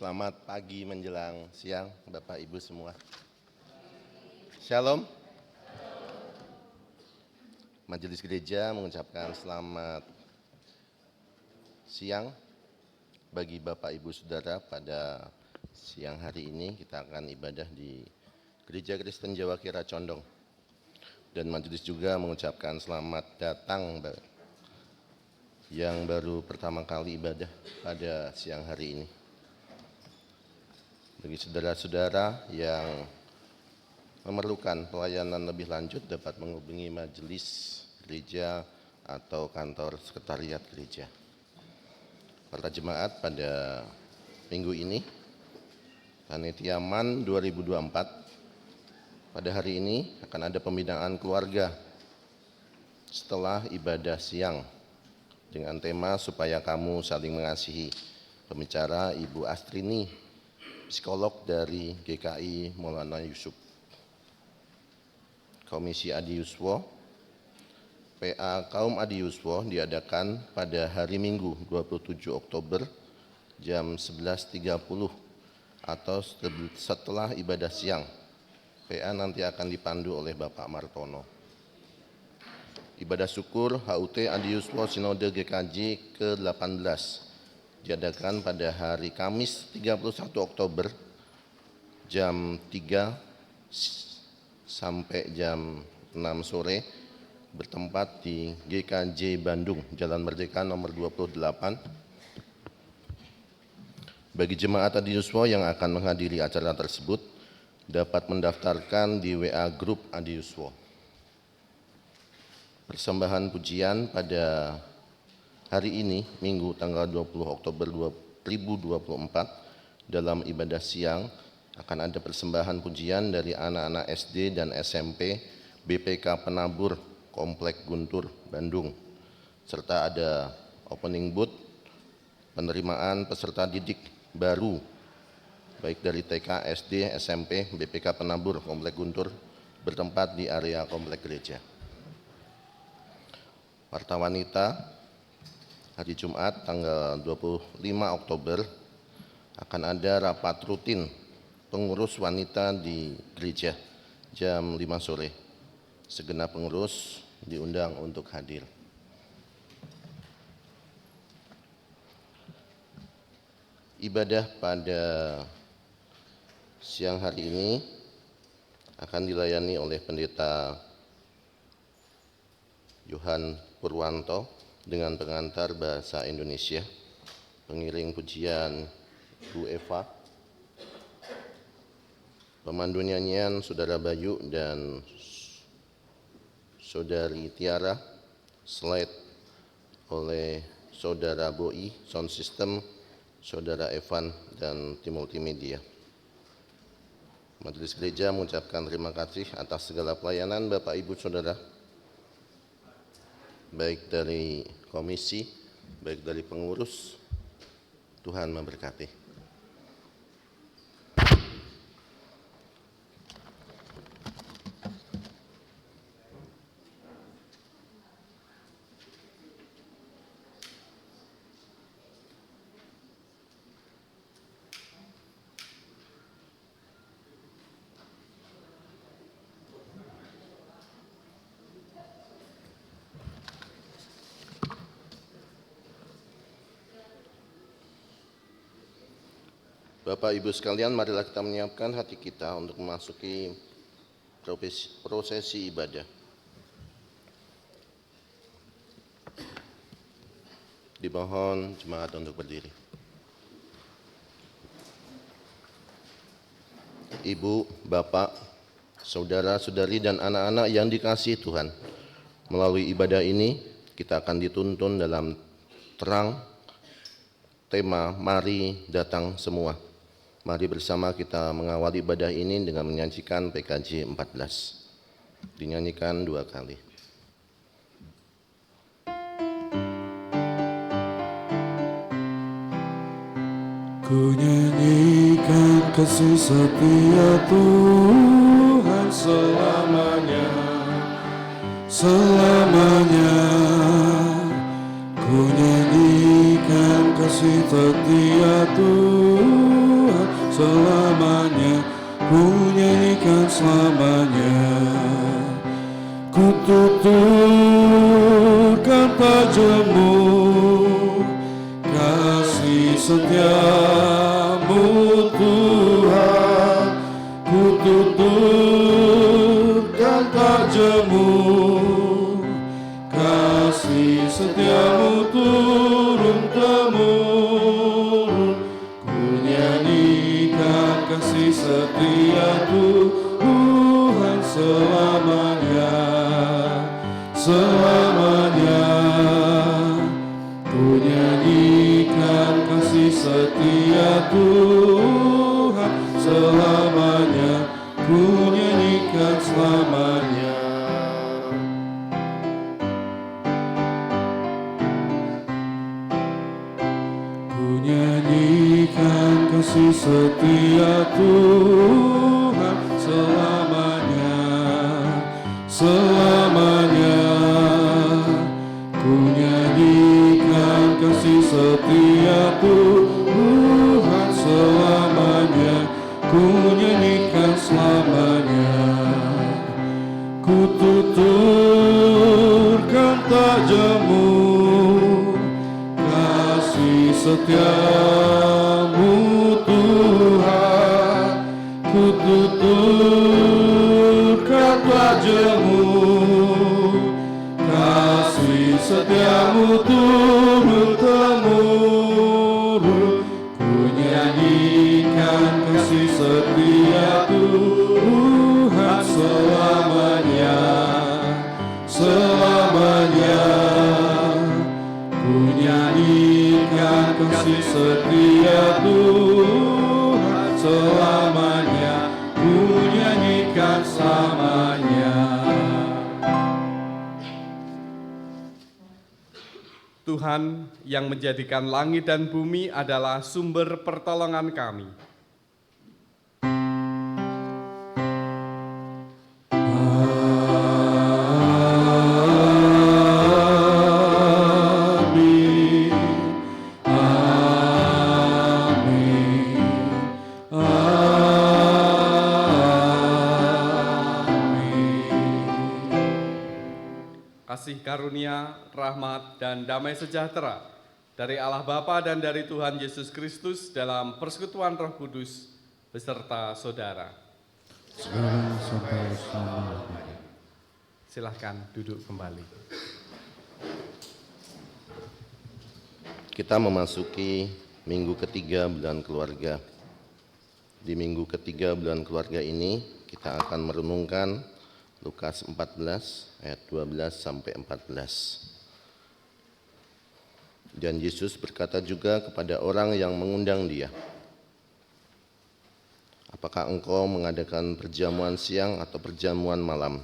Selamat pagi menjelang siang, Bapak Ibu semua. Shalom. Majelis Gereja mengucapkan selamat siang bagi Bapak Ibu Saudara. Pada siang hari ini kita akan ibadah di Gereja Kristen Jawa Kira Condong. Dan majelis juga mengucapkan selamat datang yang baru pertama kali ibadah pada siang hari ini. Bagi saudara-saudara yang memerlukan pelayanan lebih lanjut dapat menghubungi majelis gereja atau kantor sekretariat gereja. Para jemaat, pada minggu ini Panitia MAN 2024 pada hari ini akan ada pembinaan keluarga setelah ibadah siang dengan tema supaya kamu saling mengasihi. Pembicara Ibu Astrini psikolog dari GKI Maulana Yusuf. Komisi Adi Yuswo, PA Kaum Adi Yuswo diadakan pada hari Minggu 27 Oktober jam 11.30 atau setelah ibadah siang. PA nanti akan dipandu oleh Bapak Martono. Ibadah syukur HUT Adi Yuswo Sinode GKJ ke-18 diadakan pada hari Kamis 31 Oktober jam 3 sampai jam 6 sore bertempat di GKJ Bandung, Jalan Merdeka nomor 28. Bagi jemaat Adi Yuswo yang akan menghadiri acara tersebut dapat mendaftarkan di WA Grup Adi Yuswo. Persembahan pujian pada hari ini, Minggu tanggal 20 Oktober 2024, dalam ibadah siang akan ada persembahan pujian dari anak-anak SD dan SMP BPK Penabur Komplek Guntur, Bandung, serta ada opening booth penerimaan peserta didik baru baik dari TK, SD, SMP BPK Penabur Komplek Guntur bertempat di area komplek gereja. Warta Wanita hari Jumat tanggal 25 Oktober akan ada rapat rutin pengurus wanita di gereja jam 5 sore. Segenap pengurus diundang untuk hadir. Ibadah pada siang hari ini akan dilayani oleh Pendeta Yohan Purwanto dengan pengantar bahasa Indonesia, pengiring pujian Bu Eva, pemandu nyanyian Saudara Bayu dan Saudari Tiara, slide oleh Saudara Boi, sound system Saudara Evan dan tim multimedia. Majelis Gereja mengucapkan terima kasih atas segala pelayanan Bapak Ibu Saudara, baik dari komisi, baik dari pengurus. Tuhan memberkati. Bapak Ibu sekalian, marilah kita menyiapkan hati kita untuk memasuki prosesi ibadah. Dimohon jemaat untuk berdiri. Ibu, Bapak, saudara-saudari dan anak-anak yang dikasihi Tuhan, melalui ibadah ini kita akan dituntun dalam terang tema Mari Datang Semua. Mari bersama kita mengawal ibadah ini dengan menyanyikan PKJ 14. Dinyanyikan 2 kali. Ku nyanyikan kasih setia Tuhan selamanya, selamanya. Ku nyanyikan kasih setia Tuhan selamanya, ku nyanyikan selamanya. Ku tuturkan padamu kasih setiamu Tuhan, ku tuturkan padamu kasih setiamu turun-temurun. Ku nyanyikan kasih setia Tuhan selamanya, selamanya. Ku nyanyikan kasih setia Tuhan selamanya, ku nyanyikan selamanya. Ku nyanyikan kasih setia selamanya. Ku tuturkan tak jemu kasih setiamu Tuhan. Ku tuturkan tak jemu kasih setiamu turun-temurun. Ku nyanyikan kasih setia Tuhan selamanya, selamanya. Ku nyanyikan kasih setia Tuhan selamanya, ku nyanyikan selamanya. Tuhan yang menjadikan langit dan bumi adalah sumber pertolongan kami. Amin, amin, amin. Kasih karunia, rahmat, dan damai sejahtera dari Allah Bapa dan dari Tuhan Yesus Kristus dalam persekutuan Roh Kudus beserta saudara. Sekarang sampai selama-lamanya. Silahkan duduk kembali. Kita memasuki minggu ketiga bulan keluarga. Di minggu ketiga bulan keluarga ini kita akan merenungkan Lukas 14 ayat 12 sampai 14. Dan Yesus berkata juga kepada orang yang mengundang dia, apakah engkau mengadakan perjamuan siang atau perjamuan malam?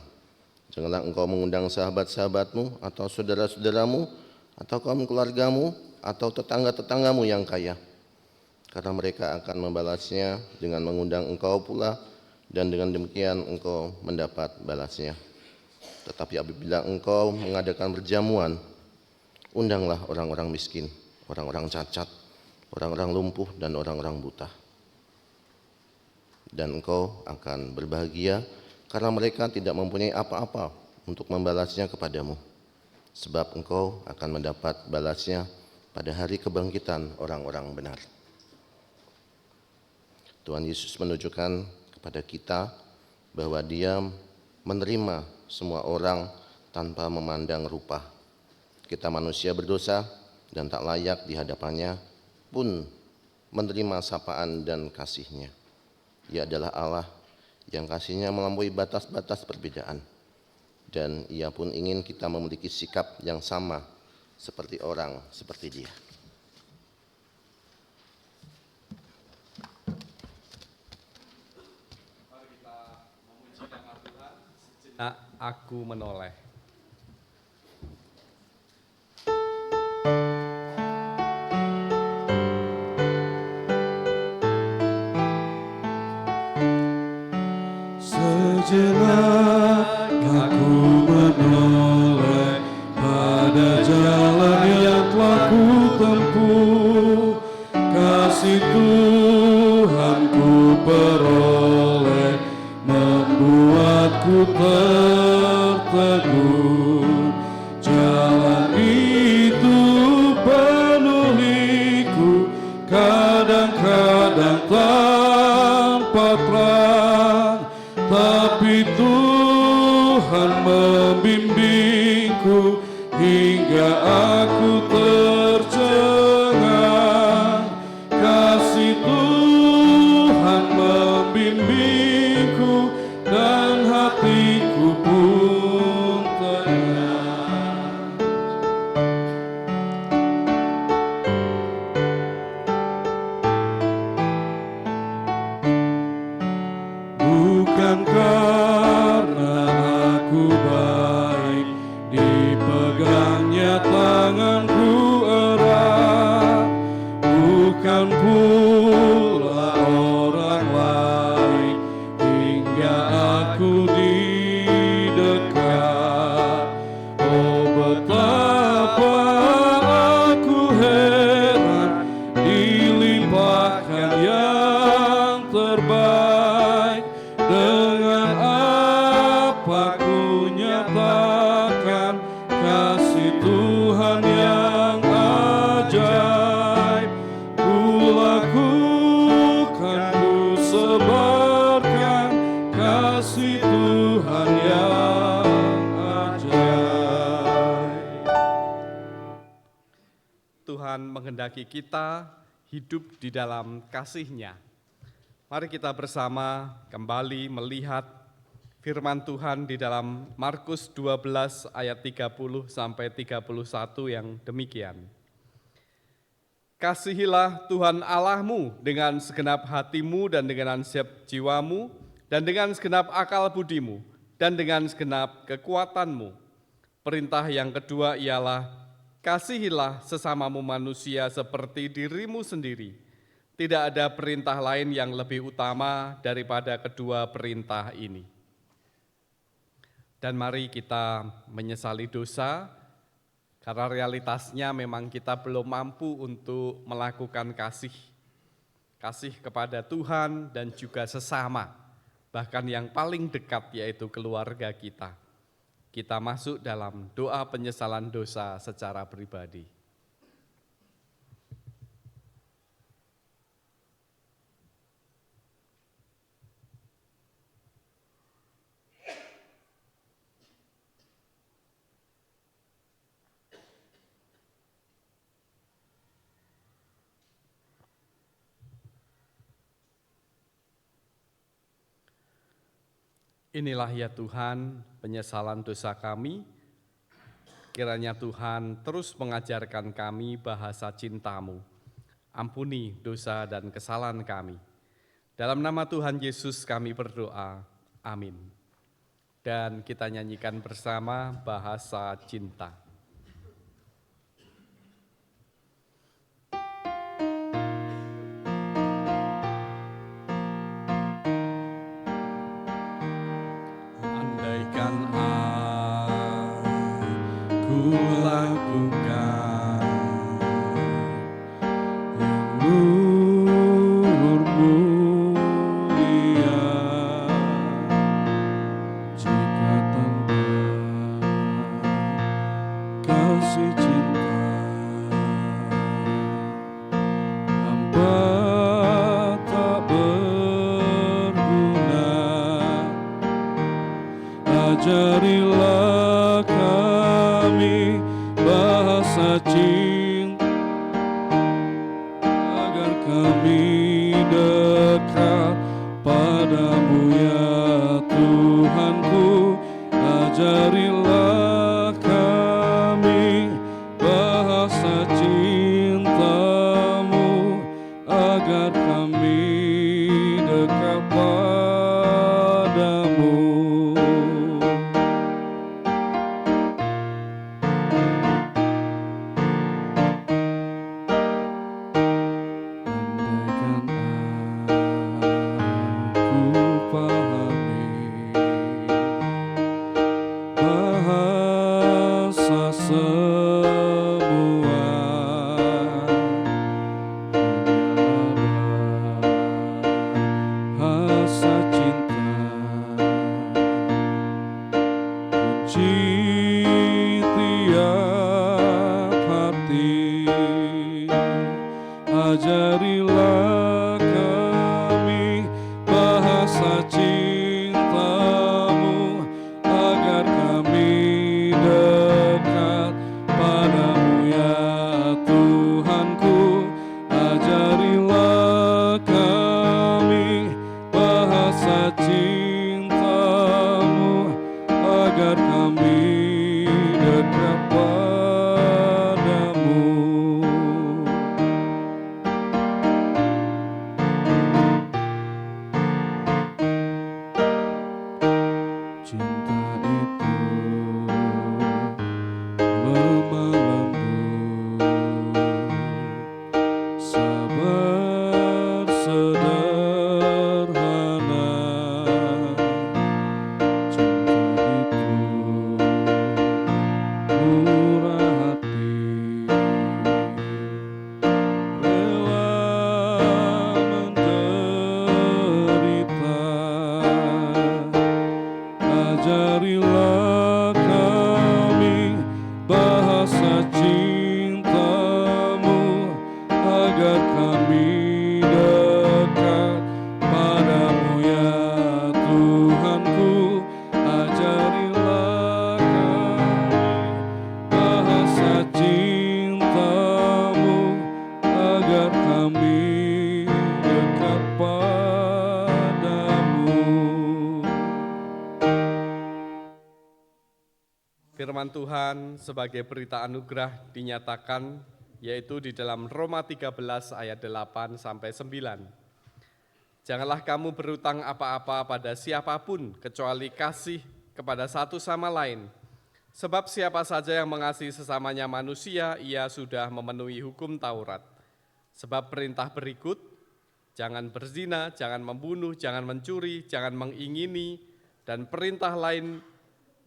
Janganlah engkau mengundang sahabat-sahabatmu atau saudara-saudaramu atau kaum keluargamu atau tetangga-tetanggamu yang kaya, karena mereka akan membalasnya dengan mengundang engkau pula, dan dengan demikian engkau mendapat balasnya. Tetapi apabila engkau mengadakan perjamuan, undanglah orang-orang miskin, orang-orang cacat, orang-orang lumpuh, dan orang-orang buta. Dan engkau akan berbahagia karena mereka tidak mempunyai apa-apa untuk membalasnya kepadamu, sebab engkau akan mendapat balasnya pada hari kebangkitan orang-orang benar. Tuhan Yesus menunjukkan kepada kita bahwa Dia menerima semua orang tanpa memandang rupa. Kita manusia berdosa dan tak layak di hadapannya, pun menerima sapaan dan kasih-Nya. Ia adalah Allah yang kasih-Nya melampaui batas-batas perbedaan, dan Ia pun ingin kita memiliki sikap yang sama seperti orang seperti Dia. Mari kita memuji nama Tuhan. Sejenak aku menoleh. Sejenak aku menoleh pada jalan yang telah ku tempuh. Kasih Tuhan ku peroleh, membuatku tertegun. Jalan itu penuhiku, kadang-kadang tanpa terang, tapi Tuhan membimbingku hingga aku tercengang. Kasih Tuhan membimbingku dan hatiku pun tenang. Bukan karena aku baik, dipegangnya tanganku erat. Bukan pula orang lain hingga aku didekat. Oh betapa aku heran, dilimpahkan yang terbaik kasih Tuhan yang ajaib. Tuhan menghendaki kita hidup di dalam kasih-Nya. Mari kita bersama kembali melihat firman Tuhan di dalam Markus 12 ayat 30 sampai 31 yang demikian. Kasihilah Tuhan Allahmu dengan segenap hatimu dan dengan segenap jiwamu dan dengan segenap akal budimu dan dengan segenap kekuatanmu. Perintah yang kedua ialah kasihilah sesamamu manusia seperti dirimu sendiri. Tidak ada perintah lain yang lebih utama daripada kedua perintah ini. Dan mari kita menyesali dosa, karena realitasnya memang kita belum mampu untuk melakukan kasih kepada Tuhan dan juga sesama, bahkan yang paling dekat yaitu keluarga kita. Kita masuk dalam doa penyesalan dosa secara pribadi. Inilah ya Tuhan penyesalan dosa kami, kiranya Tuhan terus mengajarkan kami bahasa cinta-Mu. Ampuni dosa dan kesalahan kami. Dalam nama Tuhan Yesus kami berdoa, amin. Dan kita nyanyikan bersama bahasa cinta. Ajarilah kami bahasa cinta, agar kami dekat padamu ya Tuhanku. Ajarilah kami bahasa cinta-Mu, agar kami dekat padamu. Ajarilah kami bahasa cinta-Mu, agar kami dekat padamu ya Tuhanku. Ajarilah kami bahasa cinta-Mu, agar kami dekat padamu. Cinta itu lemah lembut, sabar sederhana. Cinta itu murah hati, rela menderita. Ajarilah kami bahasa cinta-Mu, agar kami dekat padamu ya Tuhan. Tuhanku, ajarilah kami bahasa cinta-Mu, agar kami dekat padamu. Firman Tuhan sebagai berita anugerah dinyatakan, yaitu di dalam Roma 13 ayat 8 sampai 9. Janganlah kamu berutang apa-apa pada siapapun kecuali kasih kepada satu sama lain. Sebab siapa saja yang mengasihi sesamanya manusia, ia sudah memenuhi hukum Taurat. Sebab perintah berikut, jangan berzina, jangan membunuh, jangan mencuri, jangan mengingini, dan perintah lain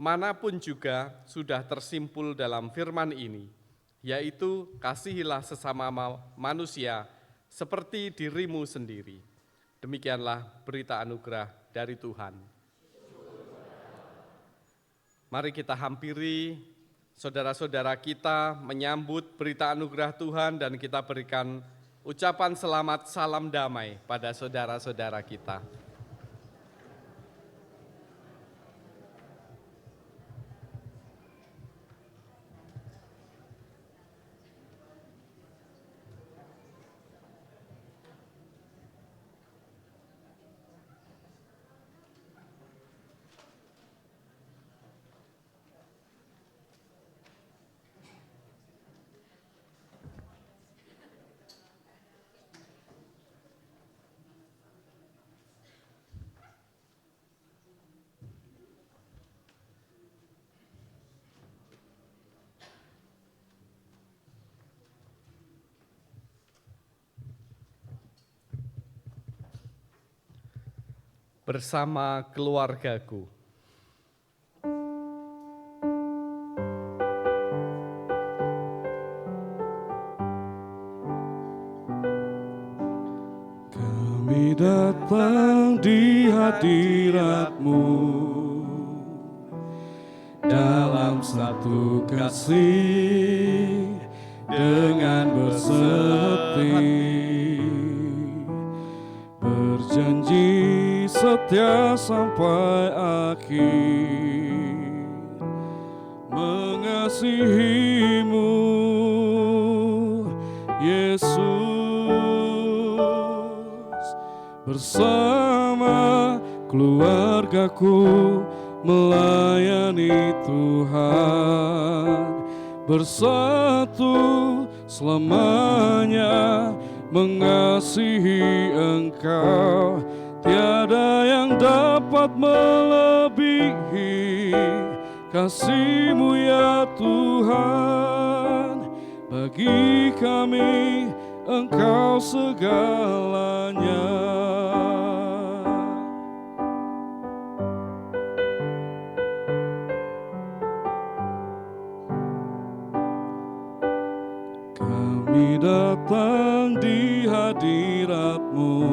manapun juga sudah tersimpul dalam firman ini, yaitu kasihilah sesama manusia seperti dirimu sendiri. Demikianlah berita anugerah dari Tuhan. Mari kita hampiri saudara-saudara kita menyambut berita anugerah Tuhan dan kita berikan ucapan selamat salam damai pada saudara-saudara kita. Bersama keluargaku. Kami datang di hadirat-Mu dalam satu kasih dengan bersehati, berjanji setia sampai akhir, mengasihi-Mu, Yesus. Bersama keluargaku melayani Tuhan, bersatu selamanya mengasihi Engkau. Tiada yang dapat melebihi kasih-Mu ya Tuhan. Bagi kami Engkau segalanya. Kami datang di hadirat-Mu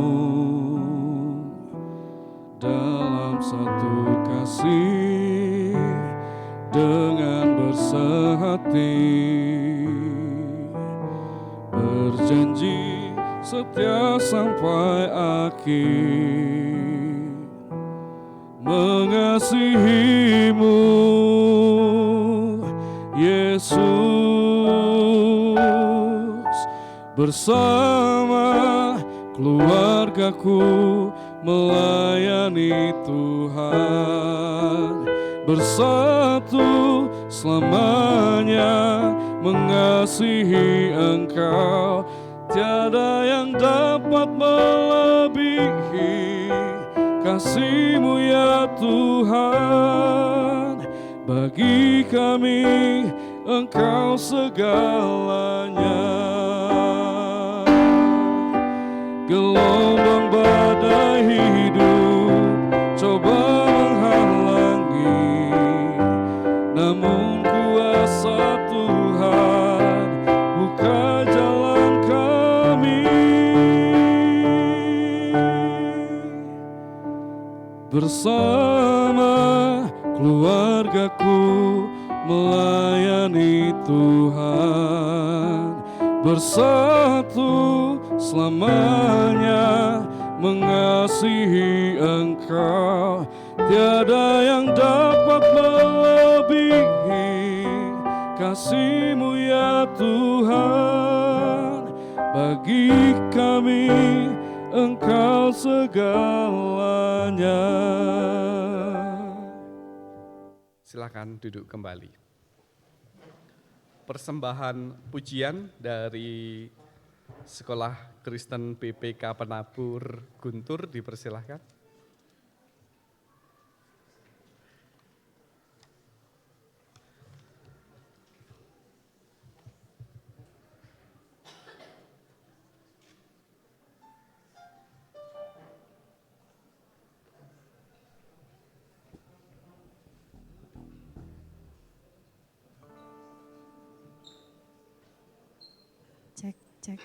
dalam satu kasih dengan bersehati, berjanji setia sampai akhir, mengasihi-Mu, Yesus. Bersama keluargaku melayani Tuhan, bersatu selamanya mengasihi Engkau. Tiada yang dapat melebihi kasih-Mu ya Tuhan. Bagi kami Engkau segalanya. Gelombang badai hidup coba menghalangi, namun kuasa Tuhan buka jalan kami. Bersama keluargaku melayani Tuhan, bersatu selamanya mengasihi Engkau. tiada yang dapat melebihi kasih-Mu ya Tuhan. Bagi kami Engkau segalanya. Silakan duduk kembali. Persembahan pujian dari Sekolah Kristen PPK Penabur Guntur dipersilahkan. Cek, cek.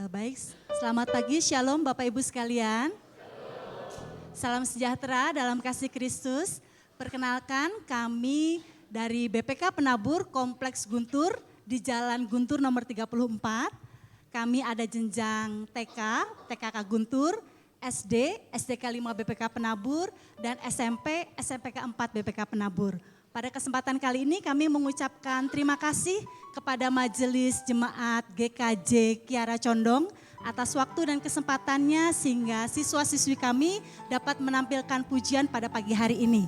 Baik, selamat pagi, Shalom Bapak Ibu sekalian. Salam sejahtera dalam kasih Kristus. Perkenalkan kami dari BPK Penabur Kompleks Guntur di Jalan Guntur nomor 34. Kami ada jenjang TK, TKK Guntur, SD, SDK 5 BPK Penabur, dan SMP, SMPK 4 BPK Penabur. Pada kesempatan kali ini kami mengucapkan terima kasih kepada Majelis Jemaat GKJ Kiara Condong atas waktu dan kesempatannya sehingga siswa-siswi kami dapat menampilkan pujian pada pagi hari ini.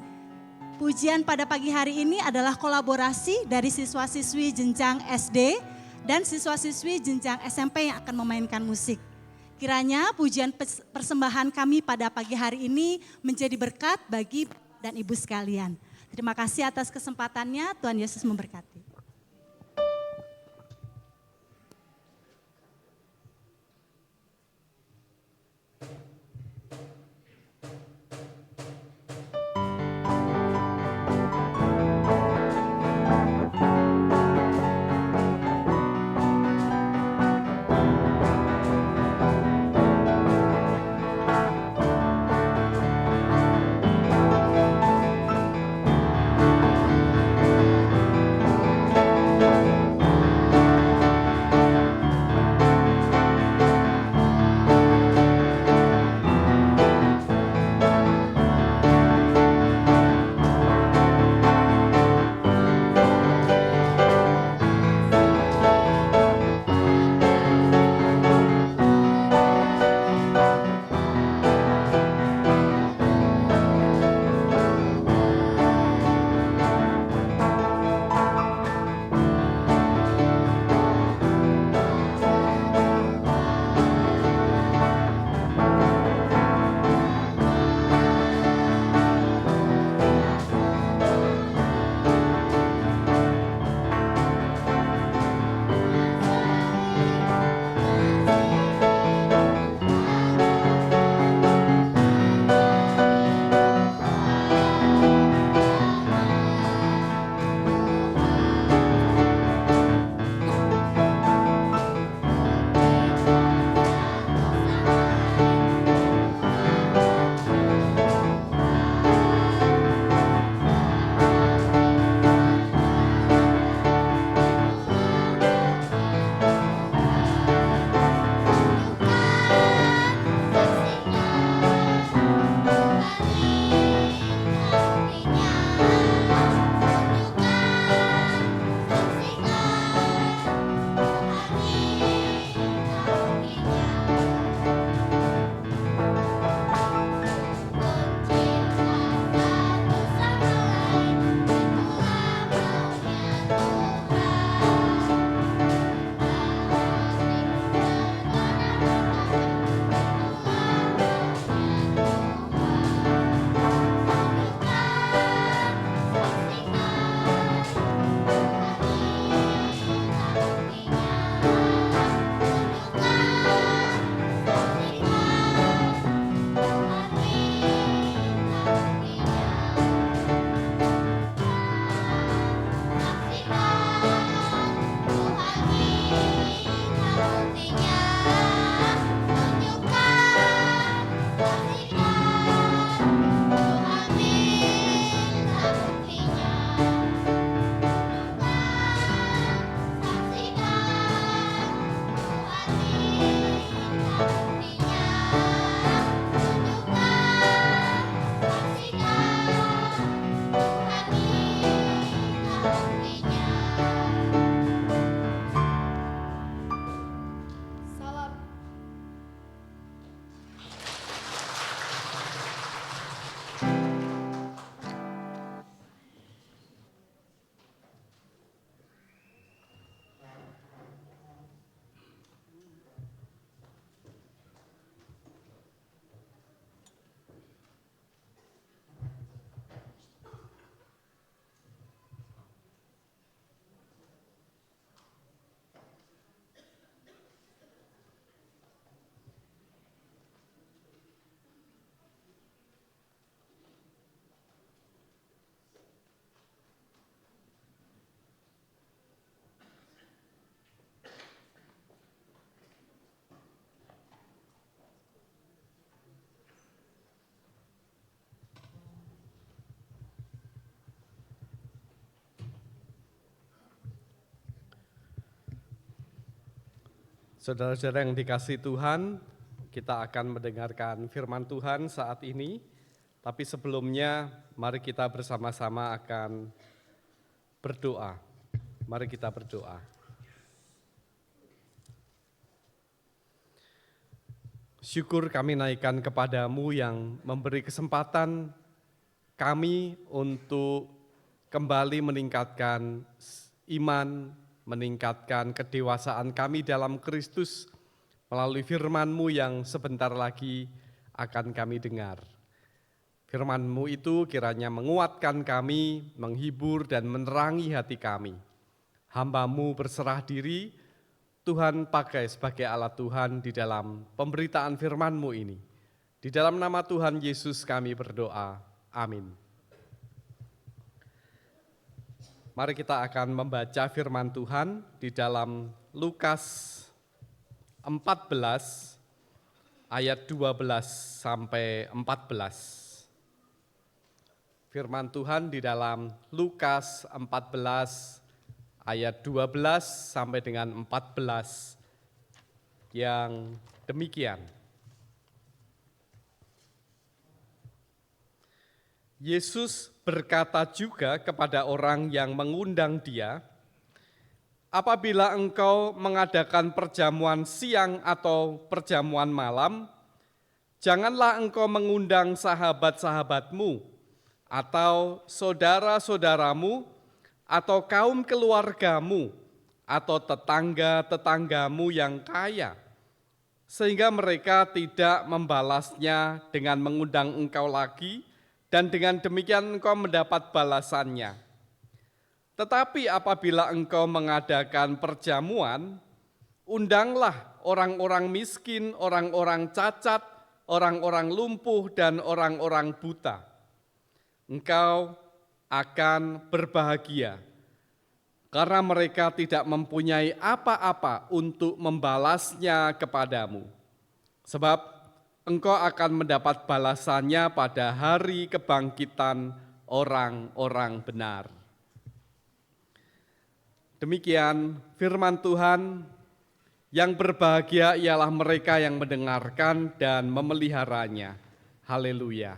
Pujian pada pagi hari ini adalah kolaborasi dari siswa-siswi jenjang SD dan siswa-siswi jenjang SMP yang akan memainkan musik. Kiranya pujian persembahan kami pada pagi hari ini menjadi berkat bagi dan ibu sekalian. Terima kasih atas kesempatannya, Tuhan Yesus memberkati. Saudara-saudara yang dikasihi Tuhan, kita akan mendengarkan firman Tuhan saat ini. Tapi sebelumnya, mari kita bersama-sama akan berdoa. Mari kita berdoa. Syukur kami naikkan kepadamu yang memberi kesempatan kami untuk kembali meningkatkan iman, meningkatkan kedewasaan kami dalam Kristus melalui firman-Mu yang sebentar lagi akan kami dengar. Firman-Mu itu kiranya menguatkan kami, menghibur dan menerangi hati kami. Hamba-Mu berserah diri, Tuhan pakai sebagai alat Tuhan di dalam pemberitaan firman-Mu ini. Di dalam nama Tuhan Yesus kami berdoa. Amin. Mari kita akan membaca firman Tuhan di dalam Lukas 14 ayat 12 sampai 14. Firman Tuhan di dalam Lukas 14 ayat 12 sampai dengan 14 yang demikian. Yesus berkata juga kepada orang yang mengundang Dia, apabila engkau mengadakan perjamuan siang atau perjamuan malam, janganlah engkau mengundang sahabat-sahabatmu atau saudara-saudaramu atau kaum keluargamu atau tetangga-tetanggamu yang kaya, sehingga mereka tidak membalasnya dengan mengundang engkau lagi, dan dengan demikian engkau mendapat balasannya. Tetapi apabila engkau mengadakan perjamuan, undanglah orang-orang miskin, orang-orang cacat, orang-orang lumpuh, dan orang-orang buta. Engkau akan berbahagia, karena mereka tidak mempunyai apa-apa untuk membalasnya kepadamu. Sebab engkau akan mendapat balasannya pada hari kebangkitan orang-orang benar. Demikian firman Tuhan, yang berbahagia ialah mereka yang mendengarkan dan memeliharanya. Haleluya.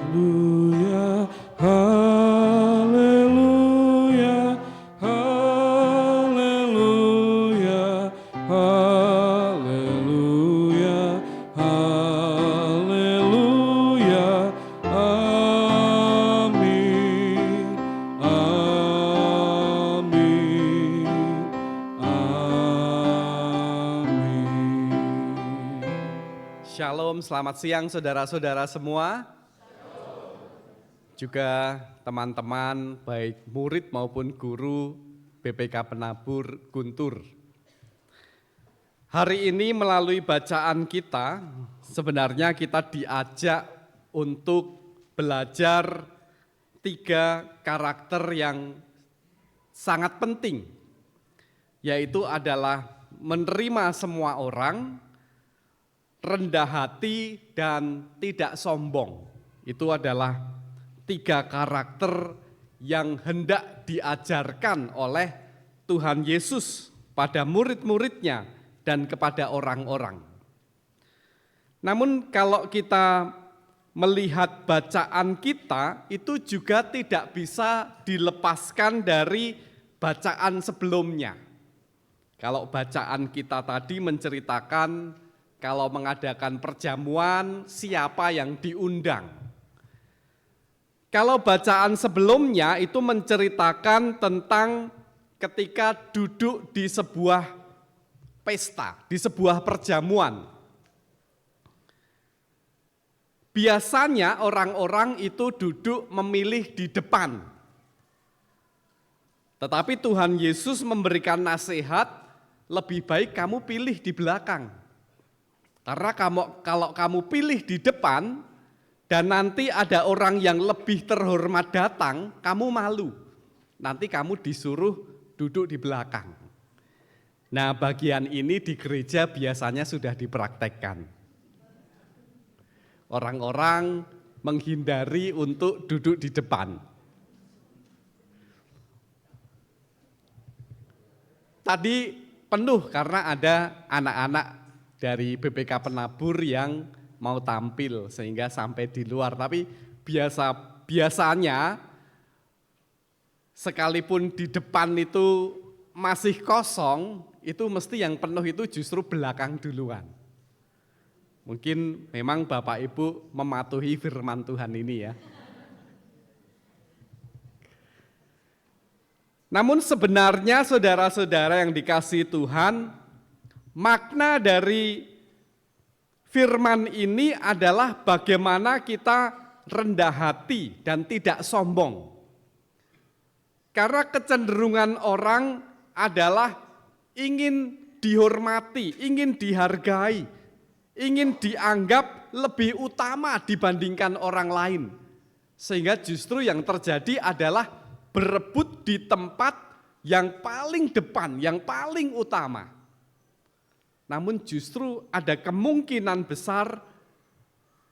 Haleluya, haleluya, haleluya, haleluya, haleluya, amin, amin, amin. Shalom, selamat siang saudara-saudara semua. Juga teman-teman baik murid maupun guru BPK Penabur Guntur. Hari ini melalui bacaan kita, sebenarnya kita diajak untuk belajar 3 karakter yang sangat penting, yaitu adalah menerima semua orang, rendah hati, dan tidak sombong. Itu adalah 3 karakter yang hendak diajarkan oleh Tuhan Yesus pada murid-muridnya dan kepada orang-orang. Namun kalau kita melihat bacaan kita, itu juga tidak bisa dilepaskan dari bacaan sebelumnya. Kalau bacaan kita tadi menceritakan kalau mengadakan perjamuan, siapa yang diundang. Kalau bacaan sebelumnya itu menceritakan tentang ketika duduk di sebuah pesta, di sebuah perjamuan. Biasanya orang-orang itu duduk memilih di depan. Tetapi Tuhan Yesus memberikan nasihat, lebih baik kamu pilih di belakang. Karena kalau kamu pilih di depan, dan nanti ada orang yang lebih terhormat datang, kamu malu. Nanti kamu disuruh duduk di belakang. Nah, bagian ini di gereja biasanya sudah dipraktekkan. Orang-orang menghindari untuk duduk di depan. tadi penuh karena ada anak-anak dari BPK Penabur yang mau tampil sehingga sampai di luar. Tapi biasanya sekalipun di depan itu masih kosong, itu mesti yang penuh itu justru belakang duluan. Mungkin memang Bapak Ibu mematuhi firman Tuhan ini ya. Namun sebenarnya saudara-saudara yang dikasihi Tuhan, makna dari firman ini adalah bagaimana kita rendah hati dan tidak sombong. Karena kecenderungan orang adalah ingin dihormati, ingin dihargai, ingin dianggap lebih utama dibandingkan orang lain. Sehingga justru yang terjadi adalah berebut di tempat yang paling depan, yang paling utama. Namun justru ada kemungkinan besar,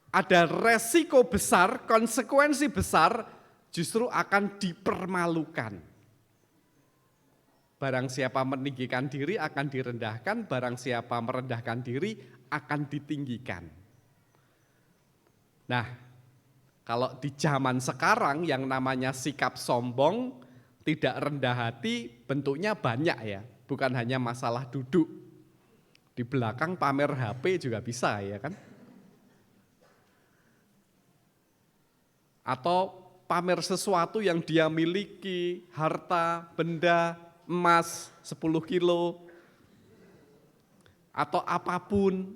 ada resiko besar, konsekuensi besar, justru akan dipermalukan. Barang siapa meninggikan diri akan direndahkan, barang siapa merendahkan diri akan ditinggikan. Nah, kalau di zaman sekarang yang namanya sikap sombong, tidak rendah hati, bentuknya banyak ya, bukan hanya masalah duduk. Di belakang pamer HP juga bisa ya kan. Atau pamer sesuatu yang dia miliki, harta, benda, emas 10 kilo, atau apapun.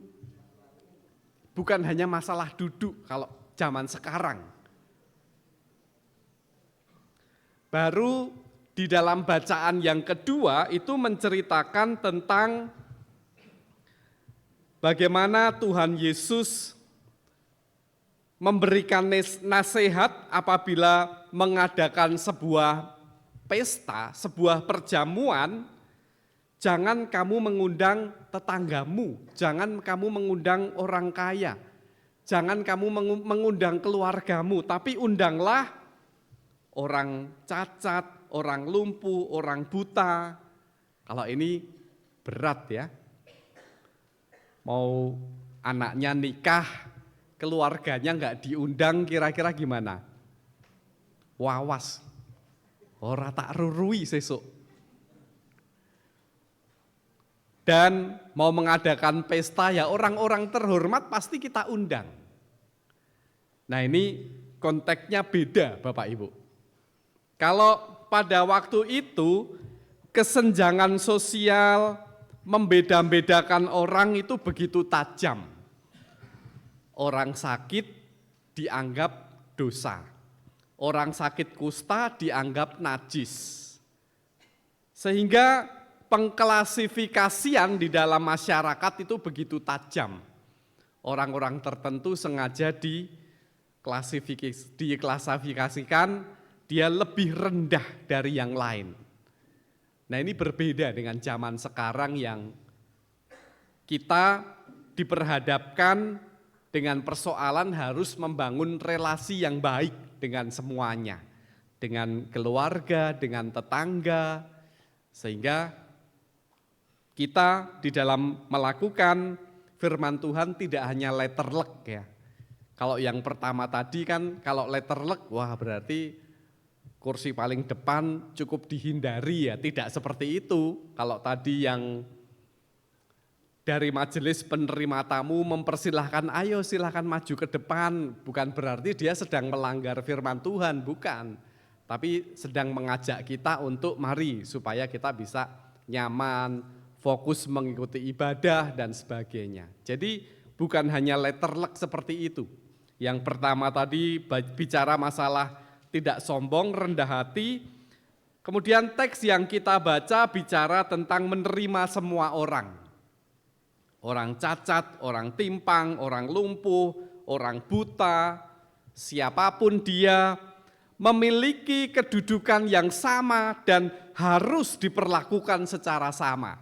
Bukan hanya masalah duduk kalau zaman sekarang. Baru di dalam bacaan yang kedua itu menceritakan tentang bagaimana Tuhan Yesus memberikan nasihat apabila mengadakan sebuah pesta, sebuah perjamuan, jangan kamu mengundang tetanggamu, jangan kamu mengundang orang kaya, jangan kamu mengundang keluargamu, tapi undanglah orang cacat, orang lumpuh, orang buta. Kalau ini berat ya. Mau anaknya nikah, keluarganya enggak diundang, kira-kira gimana? Wawas. Ora tak rurui sesuk. Dan mau mengadakan pesta ya orang-orang terhormat pasti kita undang. Nah ini konteksnya beda Bapak Ibu. Kalau pada waktu itu kesenjangan sosial, membeda-bedakan orang itu begitu tajam. Orang sakit dianggap dosa. Orang sakit kusta dianggap najis. Sehingga pengklasifikasian di dalam masyarakat itu begitu tajam. Orang-orang tertentu sengaja diklasifikasikan dia lebih rendah dari yang lain. Nah ini berbeda dengan zaman sekarang yang kita diperhadapkan dengan persoalan harus membangun relasi yang baik dengan semuanya. Dengan keluarga, dengan tetangga, sehingga kita di dalam melakukan firman Tuhan tidak hanya letterlek ya. Kalau yang pertama tadi kan kalau letterlek, wah berarti kursi paling depan cukup dihindari ya, tidak seperti itu. Kalau tadi yang dari majelis penerima tamu mempersilahkan, ayo silahkan maju ke depan, bukan berarti dia sedang melanggar firman Tuhan, bukan. Tapi sedang mengajak kita untuk mari supaya kita bisa nyaman, fokus mengikuti ibadah dan sebagainya. Jadi bukan hanya letterlek seperti itu. Yang pertama tadi bicara masalah tidak sombong, rendah hati. Kemudian teks yang kita baca bicara tentang menerima semua orang. Orang cacat, orang timpang, orang lumpuh, orang buta, siapapun dia memiliki kedudukan yang sama dan harus diperlakukan secara sama.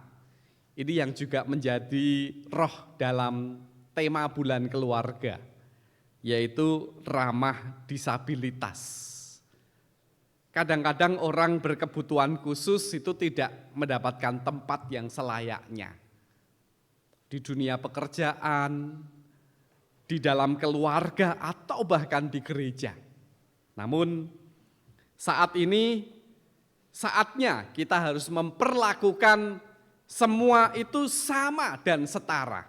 Ini yang juga menjadi roh dalam tema bulan keluarga, yaitu ramah disabilitas. kadang-kadang orang berkebutuhan khusus itu tidak mendapatkan tempat yang selayaknya. Di dunia pekerjaan, di dalam keluarga, atau bahkan di gereja. Namun saat ini saatnya kita harus memperlakukan semua itu sama dan setara.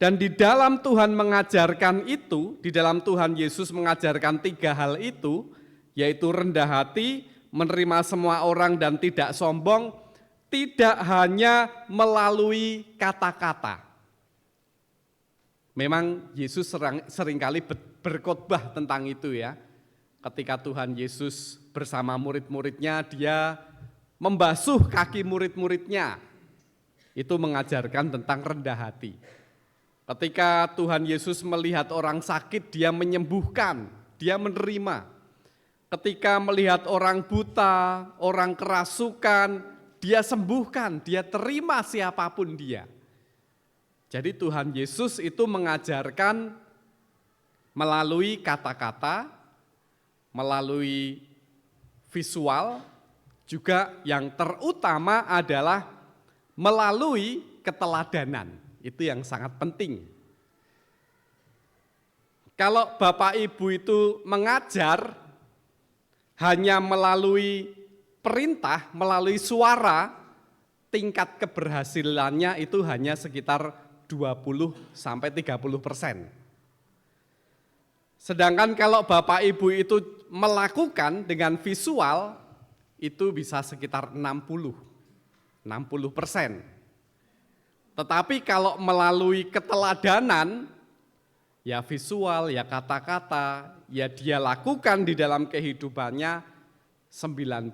Dan di dalam Tuhan mengajarkan itu, di dalam Tuhan Yesus mengajarkan 3 hal itu, yaitu rendah hati, menerima semua orang dan tidak sombong, tidak hanya melalui kata-kata. Memang Yesus seringkali berkhotbah tentang itu ya. Ketika Tuhan Yesus bersama murid-muridnya, dia membasuh kaki murid-muridnya. Itu mengajarkan tentang rendah hati. Ketika Tuhan Yesus melihat orang sakit, dia menyembuhkan, dia menerima. Ketika melihat orang buta, orang kerasukan, dia sembuhkan, dia terima siapapun dia. Jadi Tuhan Yesus itu mengajarkan melalui kata-kata, melalui visual, juga yang terutama adalah melalui keteladanan. Itu yang sangat penting. Kalau Bapak Ibu itu mengajar hanya melalui perintah, melalui suara, tingkat keberhasilannya itu hanya sekitar 20-30%. Sedangkan kalau Bapak Ibu itu melakukan dengan visual, itu bisa sekitar 60%. Tetapi kalau melalui keteladanan, ya visual, ya kata-kata, ya dia lakukan di dalam kehidupannya 90%.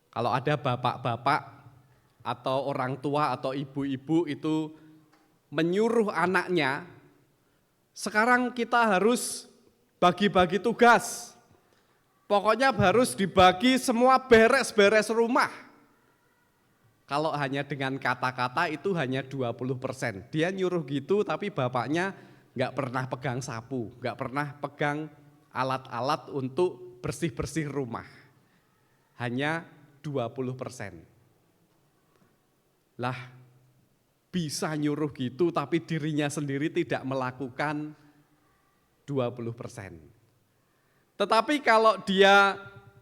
Kalau ada bapak-bapak atau orang tua atau ibu-ibu itu menyuruh anaknya, sekarang kita harus bagi-bagi tugas. Pokoknya harus dibagi semua beres-beres rumah. Kalau hanya dengan kata-kata itu hanya 20%. Dia nyuruh gitu tapi bapaknya nggak pernah pegang sapu, nggak pernah pegang alat-alat untuk bersih-bersih rumah. Hanya 20%. Lah bisa nyuruh gitu tapi dirinya sendiri tidak melakukan 20%. Tetapi kalau dia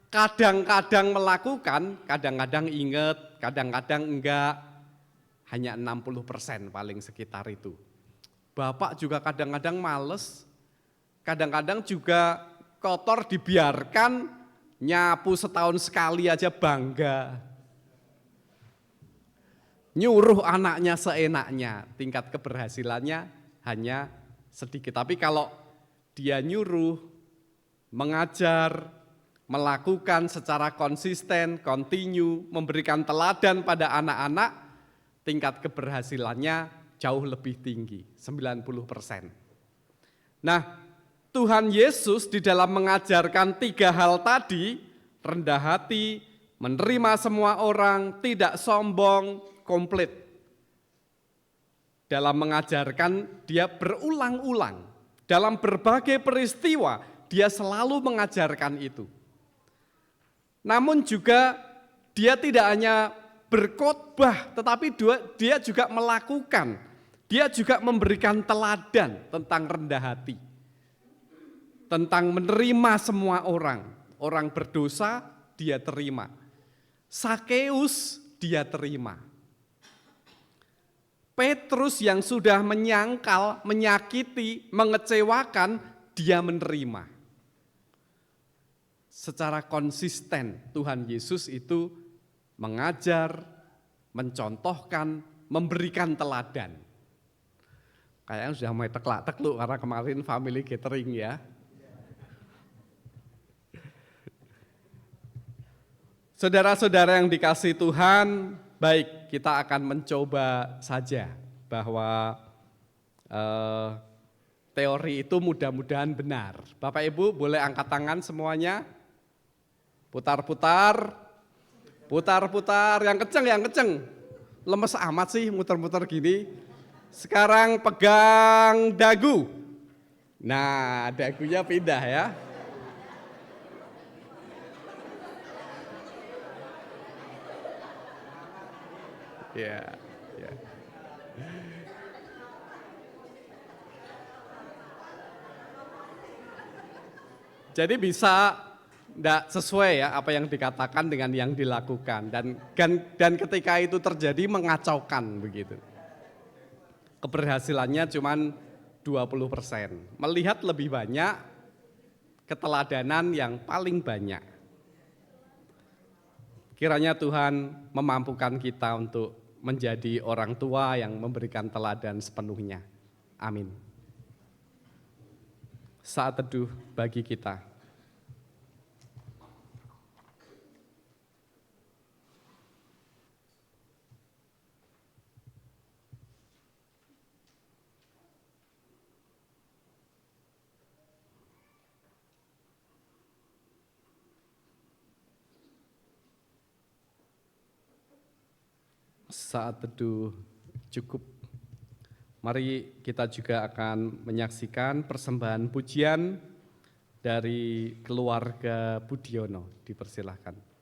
kadang-kadang melakukan, kadang-kadang ingat, kadang-kadang enggak, hanya 60% paling sekitar itu. Bapak juga kadang-kadang males, kadang-kadang juga kotor dibiarkan, nyapu setahun sekali aja bangga. Nyuruh anaknya seenaknya, tingkat keberhasilannya hanya sedikit. Tapi kalau dia nyuruh, mengajar, melakukan secara konsisten, kontinu, memberikan teladan pada anak-anak, tingkat keberhasilannya jauh lebih tinggi, 90%. Nah, Tuhan Yesus di dalam mengajarkan 3 hal tadi, rendah hati, menerima semua orang, tidak sombong, komplit. Dalam mengajarkan, dia berulang-ulang, dalam berbagai peristiwa, dia selalu mengajarkan itu. Namun juga dia tidak hanya berkhotbah, tetapi dia juga melakukan, dia juga memberikan teladan tentang rendah hati, tentang menerima semua orang. Orang berdosa dia terima, Sakeus dia terima. Petrus yang sudah menyangkal, menyakiti, mengecewakan, dia menerima. Secara konsisten Tuhan Yesus itu mengajar, mencontohkan, memberikan teladan. Kayaknya sudah mulai tekluk karena kemarin family gathering ya. Saudara-saudara yang dikasihi Tuhan, baik kita akan mencoba saja bahwa teori itu mudah-mudahan benar. Bapak Ibu boleh angkat tangan semuanya. Putar-putar, putar-putar, yang kenceng. Lemes amat sih muter-muter gini. Sekarang pegang dagu. Nah, dagunya pindah ya. Ya, ya. Jadi bisa tidak sesuai ya apa yang dikatakan dengan yang dilakukan dan ketika itu terjadi mengacaukan begitu. Keberhasilannya cuma 20%. Melihat lebih banyak keteladanan yang paling banyak. Kiranya Tuhan memampukan kita untuk menjadi orang tua yang memberikan teladan sepenuhnya. Amin. Saat teduh bagi kita. Saat teduh cukup. Mari kita juga akan menyaksikan persembahan pujian dari keluarga Budiono. Dipersilahkan.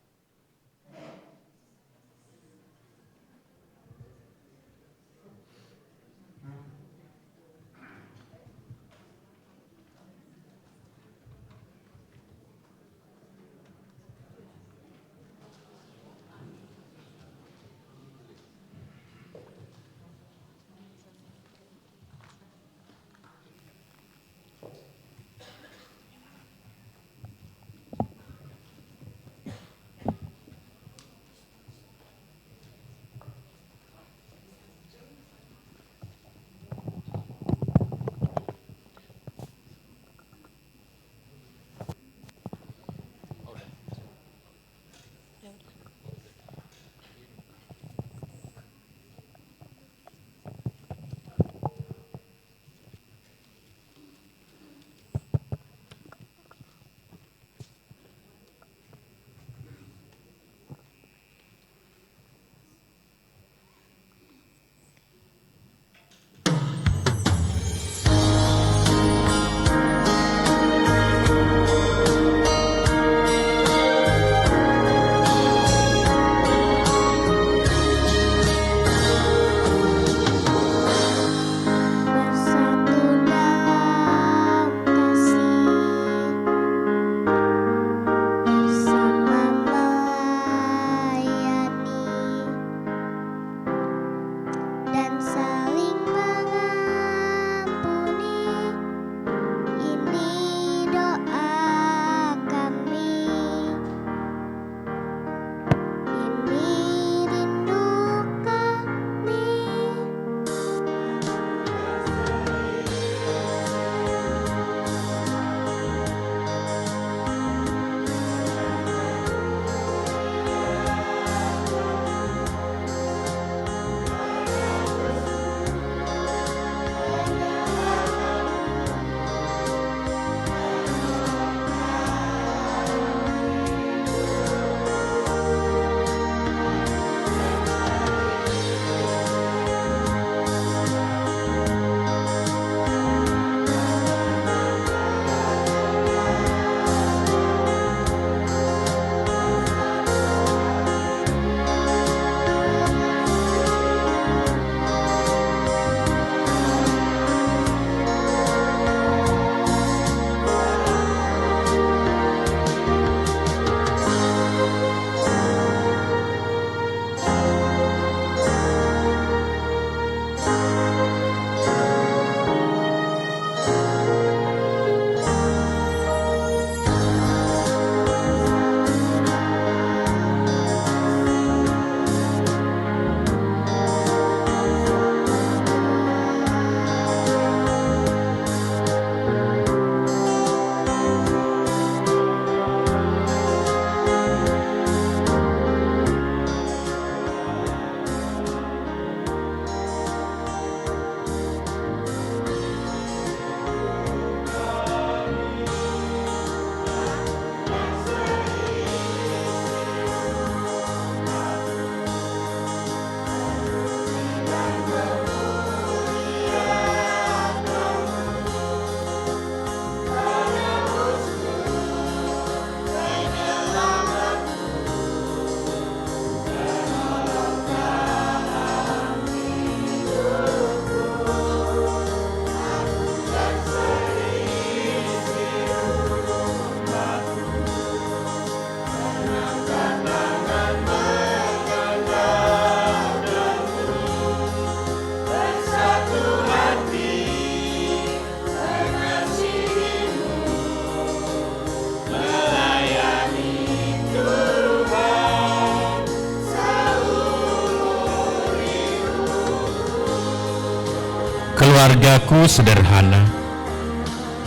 keluargaku sederhana,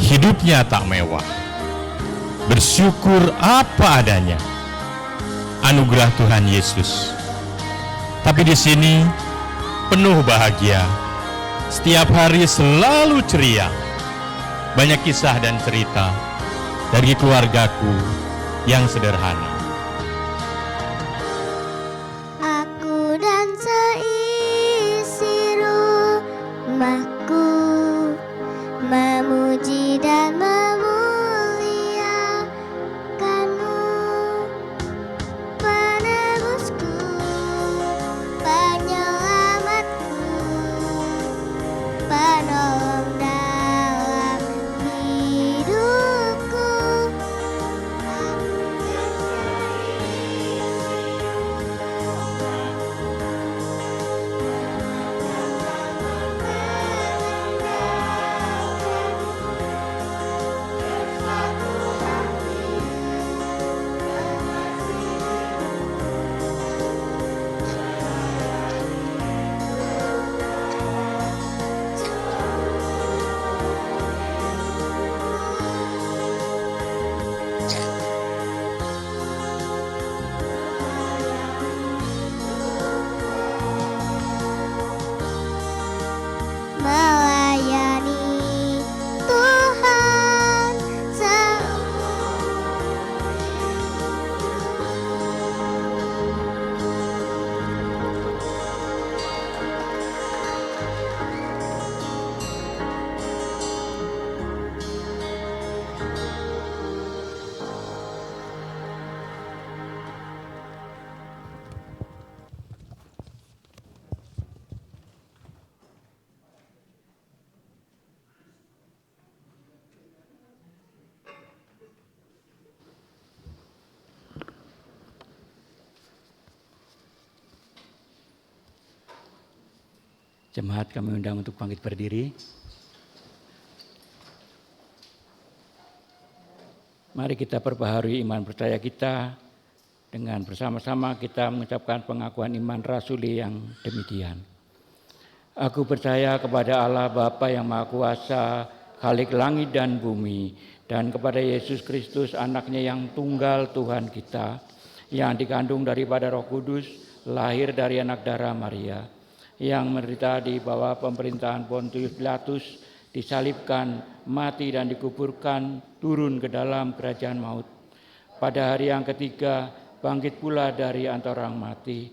hidupnya tak mewah, bersyukur apa adanya, anugerah Tuhan Yesus. Tapi di sini penuh bahagia, setiap hari selalu ceria, banyak kisah dan cerita dari keluargaku yang sederhana. Aku dan seisi rumahku memuji dan memuliakanmu, penebusku, penyelamatku, penolong dalam hidupku. Melayani Tuhan Jemaat kami undang untuk bangkit berdiri. Mari kita perbaharui iman percaya kita dengan bersama-sama kita mengucapkan pengakuan iman rasuli yang demikian. Aku percaya kepada Allah Bapa yang Maha Kuasa, Khalik langit dan bumi, dan kepada Yesus Kristus anaknya yang tunggal Tuhan kita, yang dikandung daripada Roh Kudus, lahir dari anak darah Maria, yang menderita di bawah pemerintahan Pontius Pilatus, disalibkan, mati dan dikuburkan, turun ke dalam kerajaan maut. Pada hari yang ketiga, bangkit pula dari antara orang mati,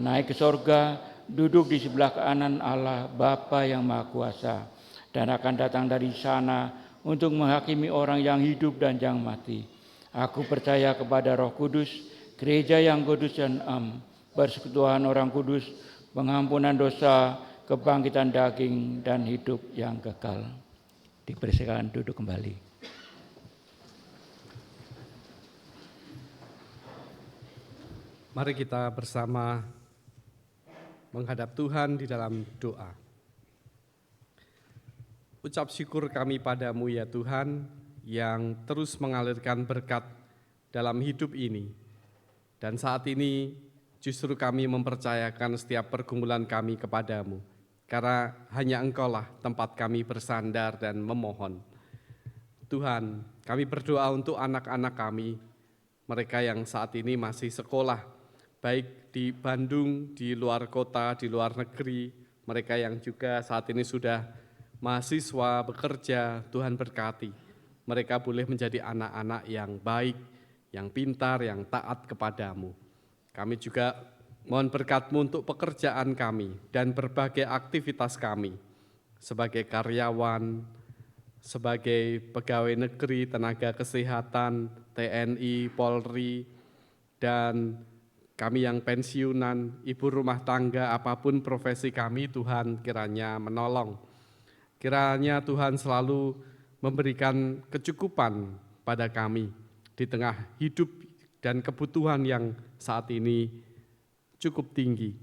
naik ke sorga, duduk di sebelah kanan Allah Bapa yang Maha Kuasa, dan akan datang dari sana untuk menghakimi orang yang hidup dan yang mati. Aku percaya kepada Roh Kudus, gereja yang kudus dan persekutuan orang kudus, pengampunan dosa, kebangkitan daging, dan hidup yang kekal. Dipersilakan duduk kembali. Mari kita bersama menghadap Tuhan di dalam doa. Ucap syukur kami padamu ya Tuhan, yang terus mengalirkan berkat dalam hidup ini. Dan saat ini justru kami mempercayakan setiap pergumulan kami kepadamu, karena hanya Engkaulah tempat kami bersandar dan memohon. Tuhan, kami berdoa untuk anak-anak kami, mereka yang saat ini masih sekolah, baik di Bandung, di luar kota, di luar negeri, mereka yang juga saat ini sudah mahasiswa, bekerja, Tuhan berkati. Mereka boleh menjadi anak-anak yang baik, yang pintar, yang taat kepadamu. Kami juga mohon berkat-Mu untuk pekerjaan kami dan berbagai aktivitas kami sebagai karyawan, sebagai pegawai negeri, tenaga kesehatan, TNI, Polri, dan kami yang pensiunan, ibu rumah tangga, apapun profesi kami, Tuhan kiranya menolong. Kiranya Tuhan selalu memberikan kecukupan pada kami di tengah hidup dan kebutuhan yang saat ini cukup tinggi.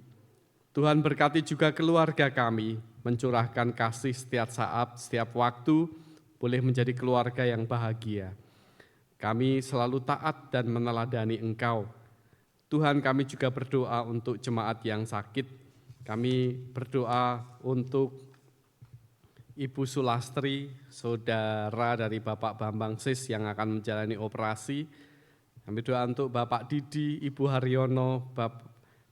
Tuhan berkati juga keluarga kami, mencurahkan kasih setiap saat, setiap waktu, boleh menjadi keluarga yang bahagia. Kami selalu taat dan meneladani Engkau. Tuhan, kami juga berdoa untuk jemaat yang sakit. Kami berdoa untuk Ibu Sulastri, saudara dari Bapak Bambang Sis yang akan menjalani operasi. Kami doa untuk Bapak Didi, Ibu Haryono,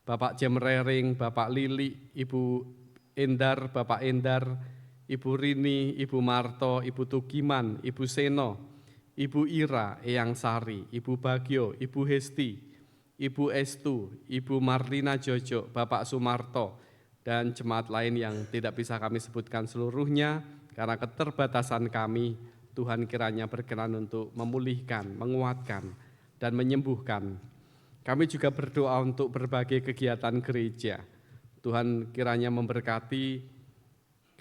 Bapak Jemrering, Bapak Lili, Ibu Endar, Bapak Endar, Ibu Rini, Ibu Marto, Ibu Tugiman, Ibu Seno, Ibu Ira, Eyang Sari, Ibu Bagio, Ibu Hesti, Ibu Estu, Ibu Marlina Jojo, Bapak Sumarto, dan jemaat lain yang tidak bisa kami sebutkan seluruhnya karena keterbatasan kami. Tuhan kiranya berkenan untuk memulihkan, menguatkan, dan menyembuhkan. Kami juga berdoa untuk berbagai kegiatan gereja. Tuhan kiranya memberkati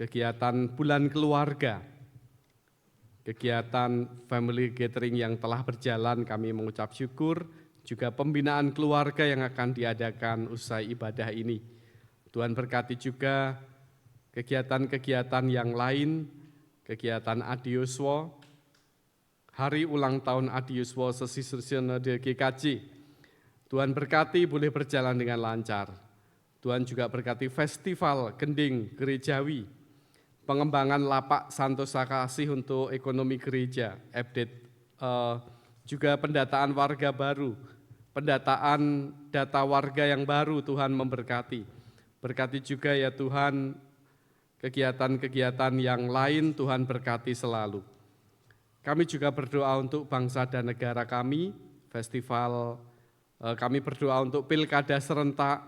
kegiatan bulan keluarga, kegiatan family gathering yang telah berjalan, kami mengucap syukur, juga pembinaan keluarga yang akan diadakan usai ibadah ini. Tuhan berkati juga kegiatan-kegiatan yang lain, kegiatan Adiuswo, hari ulang tahun Adiuswo sesi Sinode GKJ. Tuhan berkati boleh berjalan dengan lancar. Tuhan juga berkati festival gending gerejawi, pengembangan lapak Santosa Kasih untuk ekonomi gereja, update, juga pendataan warga baru, pendataan data warga yang baru. Tuhan memberkati. Berkati juga ya Tuhan kegiatan-kegiatan yang lain, Tuhan berkati selalu. Kami juga berdoa untuk bangsa dan negara kami, festival, kami berdoa untuk pilkada serentak,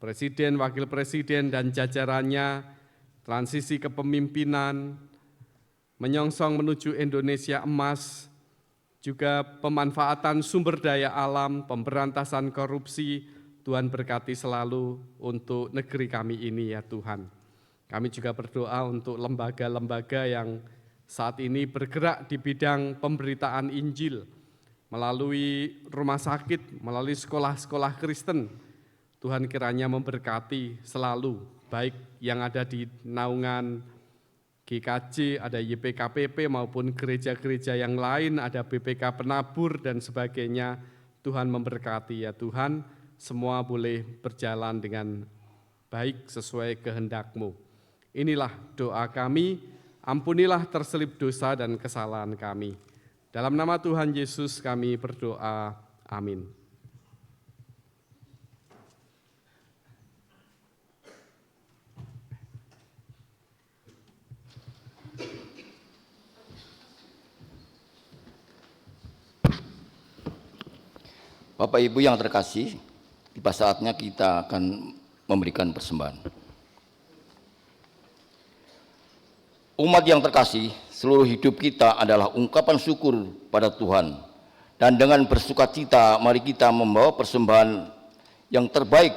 presiden, wakil presiden dan jajarannya, transisi kepemimpinan, menyongsong menuju Indonesia emas, juga pemanfaatan sumber daya alam, pemberantasan korupsi. Tuhan berkati selalu untuk negeri kami ini ya Tuhan. Kami juga berdoa untuk lembaga-lembaga yang saat ini bergerak di bidang pemberitaan Injil, melalui rumah sakit, melalui sekolah-sekolah Kristen. Tuhan kiranya memberkati selalu, baik yang ada di naungan GKJ, ada YPKPP maupun gereja-gereja yang lain, ada BPK Penabur dan sebagainya. Tuhan memberkati ya Tuhan, semua boleh berjalan dengan baik sesuai kehendak-Mu. Inilah doa kami, ampunilah terselip dosa dan kesalahan kami. Dalam nama Tuhan Yesus kami berdoa, amin. Bapak Ibu yang terkasih, tiba saatnya kita akan memberikan persembahan. Umat yang terkasih, seluruh hidup kita adalah ungkapan syukur pada Tuhan. Dan dengan bersukacita, mari kita membawa persembahan yang terbaik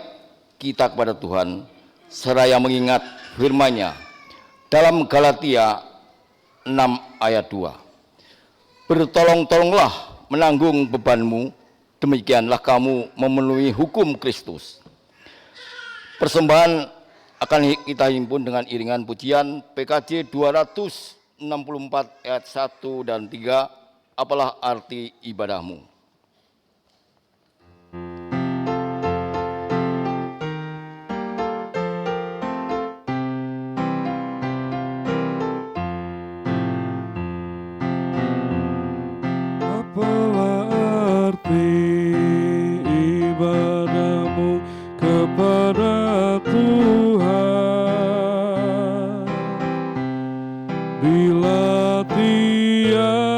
kita kepada Tuhan, seraya mengingat firman-Nya dalam Galatia 6 ayat 2. Bertolong-tolonglah menanggung bebanmu, demikianlah kamu memenuhi hukum Kristus. Persembahan akan kita himpun dengan iringan pujian PKJ 264 ayat 1 dan 3, apalah arti ibadahmu. Apalah arti ibadahmu kepada Tuhan, bila tiada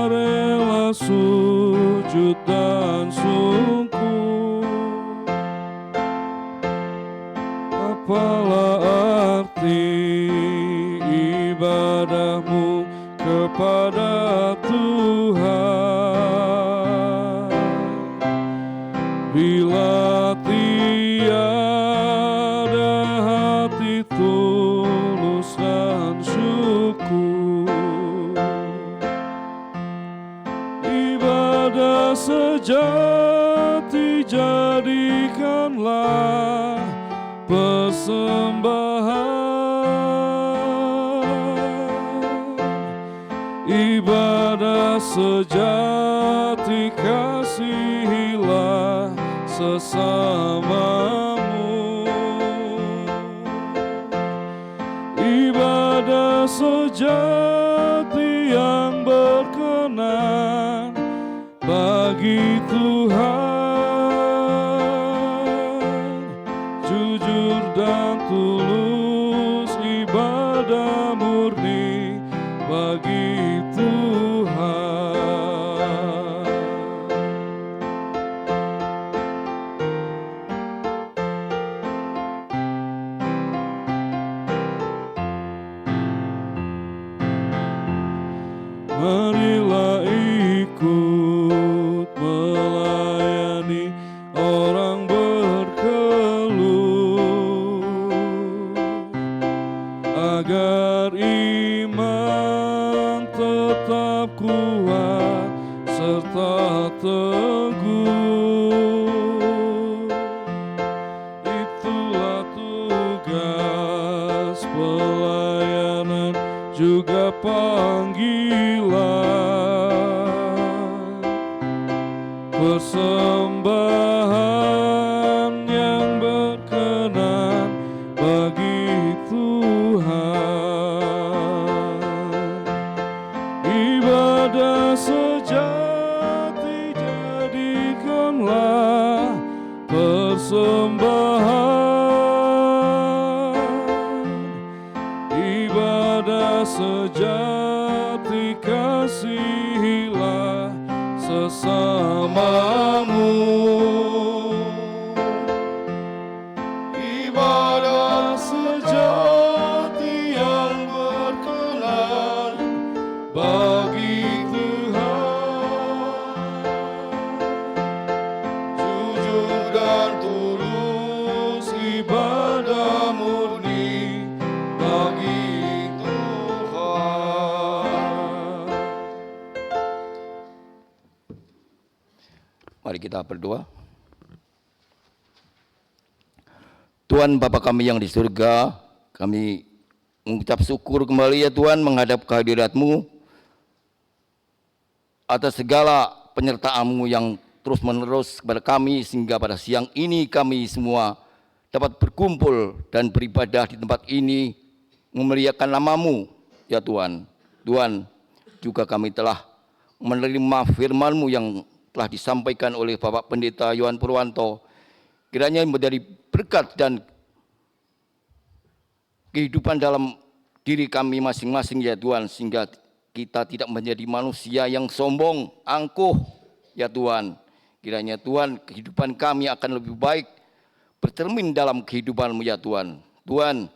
rela sujud dan sungguh. Apalah arti ibadahmu kepada Tuhan, bila tiada hati tulus dan syukur. Ibadah sejati jadikanlah persembahan. Ibadah sejati kasihilah sesamamu. bagi Tuhan, jujur dan tulus ibadah murni bagi Tuhan. Marilah ikut melayani orang berkeluh, agar iman tetap kuat serta teguh. Itulah tugas pelayanan, juga panggilan, persembahan yang berkenan bagi Tuhan. Ibadah sejati jadikanlah persembahan, ibadah sejati kasihilah sesamamu. Ibadah sejati yang berkenan bagi Tuhan, jujur dan tulus ibadah murni bagi Tuhan. Mari kita berdoa. Tuhan Bapa kami yang di surga, kami mengucap syukur kembali ya Tuhan menghadap kehadirat-Mu atas segala penyertaan-Mu yang terus-menerus kepada kami, sehingga pada siang ini kami semua dapat berkumpul dan beribadah di tempat ini memuliakan nama-Mu ya Tuhan. Tuhan, juga kami telah menerima firman-Mu yang telah disampaikan oleh Bapak Pendeta Yohan Purwanto, kiranya menjadi berkat dan kehidupan dalam diri kami masing-masing ya Tuhan, sehingga kita tidak menjadi manusia yang sombong, angkuh ya Tuhan. Kiranya Tuhan, kehidupan kami akan lebih baik bercermin dalam kehidupan-Mu ya Tuhan. Tuhan,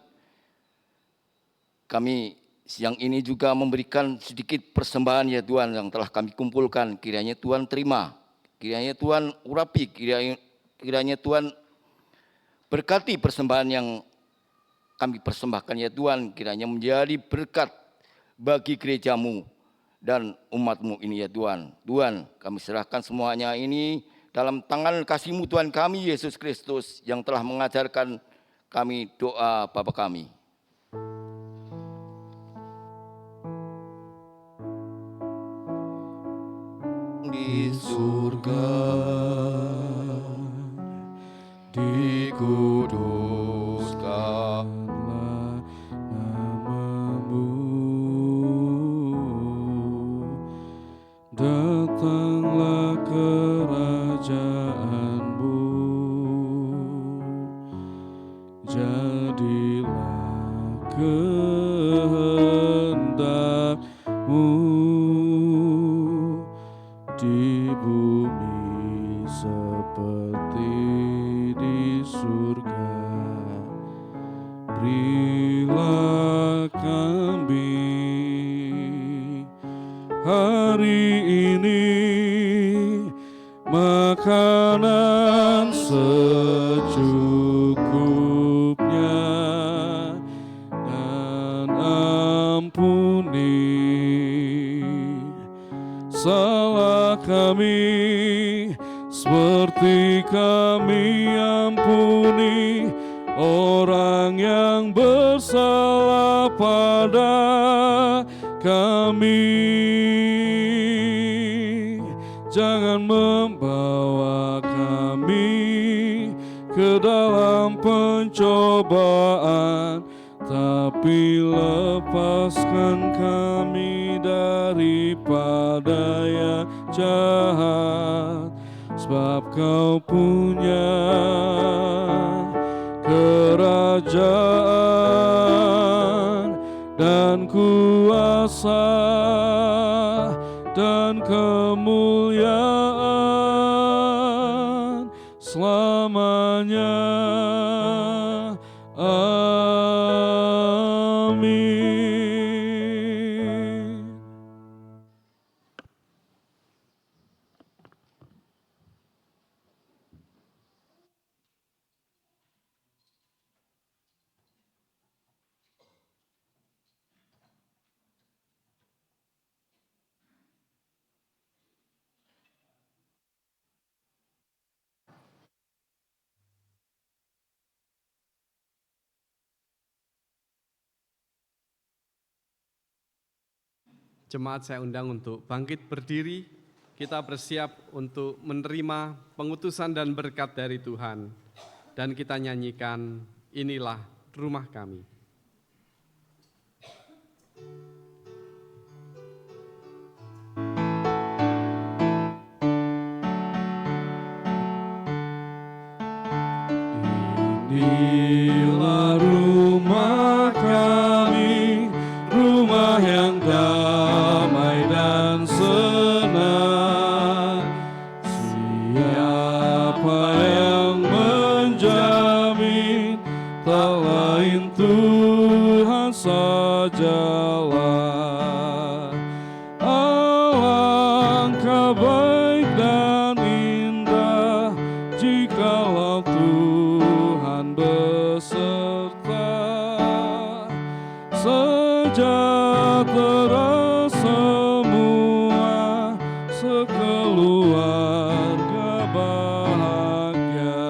kami siang ini juga memberikan sedikit persembahan ya Tuhan yang telah kami kumpulkan. Kiranya Tuhan terima, kiranya Tuhan urapi, kiranya Tuhan berkati persembahan yang kami persembahkan ya Tuhan. Kiranya menjadi berkat bagi gereja-Mu dan umat-Mu ini ya Tuhan. Tuhan, kami serahkan semuanya ini dalam tangan kasih-Mu Tuhan kami Yesus Kristus yang telah mengajarkan kami doa Bapa kami. Di surga dikuduskanlah nama-Mu, datanglah kerajaan-Mu, jadilah kehendak-Mu di bumi seperti di surga. Berilah kami hari ini makanan secukupnya, dan ampuni salah kami seperti kami ampuni orang yang bersalah pada kami. Jangan membawa kami ke dalam pencobaan, tapi lepaskan kami daripada yang jahat, sebab Kau punya kerajaan dan kuasa dan kemuliaan selamanya. Amin. Jemaat saya undang untuk bangkit berdiri, kita bersiap untuk menerima pengutusan dan berkat dari Tuhan. Dan kita nyanyikan, inilah rumah kami. Inilah rumah kami, rumah yang damai dan senang. Siapa yang menjamin, tak lain Tuhan sajalah. Alangkah baik dan indah jikalau Tuhan beserta, sejahtera semua, sekeluarga bahagia.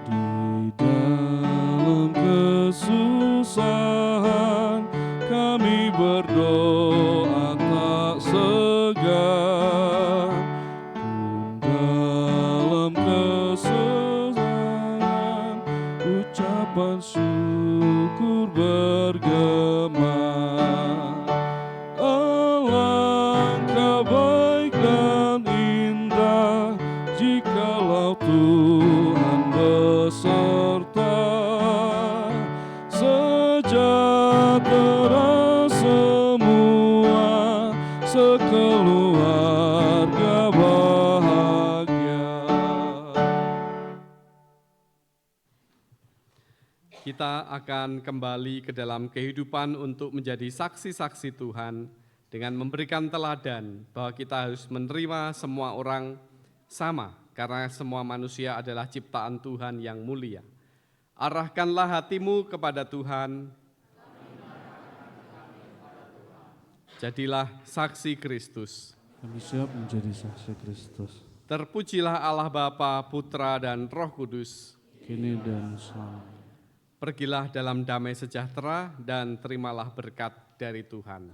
Di dalam kesusahan kami berdoa tak segan, pun dalam kesusahan ucapan syukur bergema. Alangkah baik dan indah jikalau Tuhan beserta, sejahtera semua, sekeluarga bahagia. Kita akan kembali ke dalam kehidupan untuk menjadi saksi-saksi Tuhan dengan memberikan teladan bahwa kita harus menerima semua orang sama karena semua manusia adalah ciptaan Tuhan yang mulia. Arahkanlah hatimu kepada Tuhan. Jadilah saksi Kristus. Kami siap menjadi saksi Kristus, Terpujilah Allah Bapa, Putra, dan Roh Kudus. kini dan selamanya. Pergilah dalam damai sejahtera dan terimalah berkat dari Tuhan.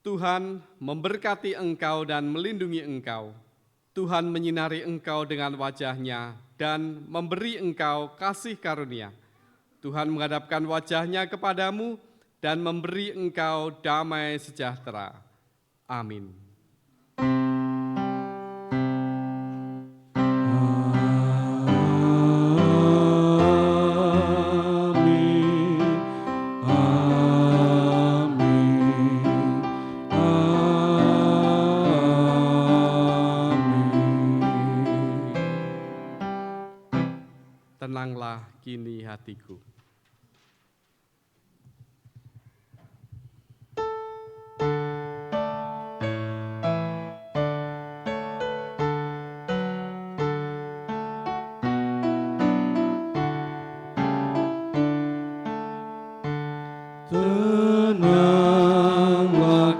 Tuhan memberkati engkau dan melindungi engkau. Tuhan menyinari engkau dengan wajah-Nya dan memberi engkau kasih karunia. Tuhan menghadapkan wajah-Nya kepadamu dan memberi engkau damai sejahtera. Amin. Tenanglah kini hatiku. Tenanglah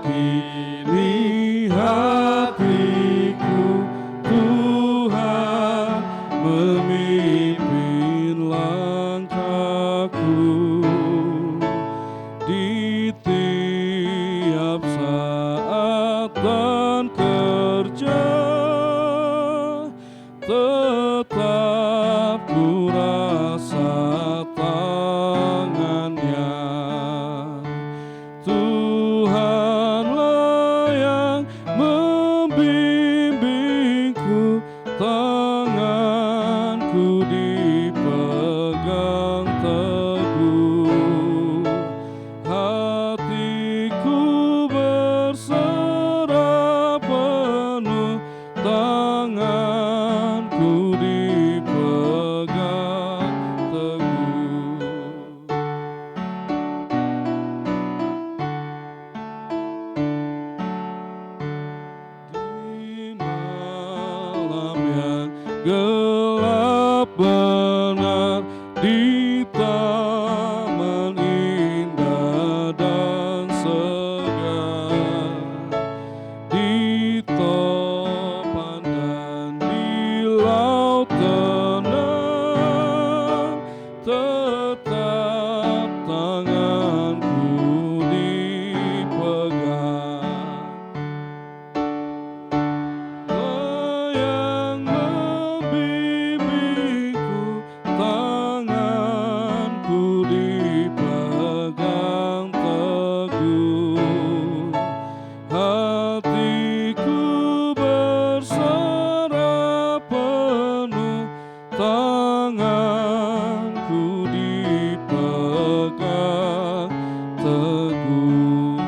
kini hatiku, Tuhan memimpin langkahku di tiap saat dan kerja. Tetap ku rasa tetap tanganku dipegang. Layang membimbingku, tanganku dipegang teguh. Hatiku berserah penuh, tanganku dipegang teguh.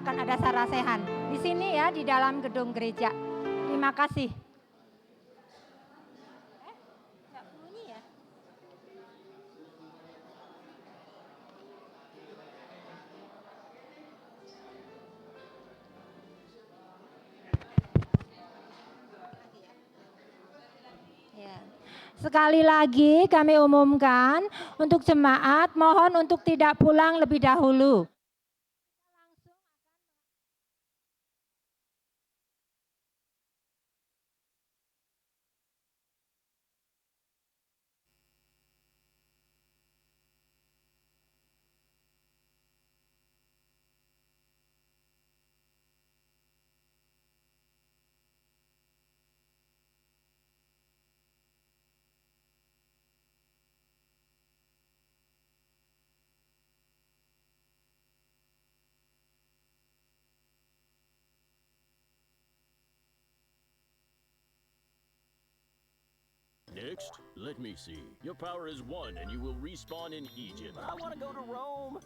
Akan ada sarasehan di sini ya, di dalam gedung gereja. Terima kasih. Nggak bunyi ya? Ya. Sekali lagi kami umumkan untuk jemaat, mohon untuk tidak pulang lebih dahulu. Next, let me see. Your power is 1 and you will respawn in Egypt. I want to go to Rome.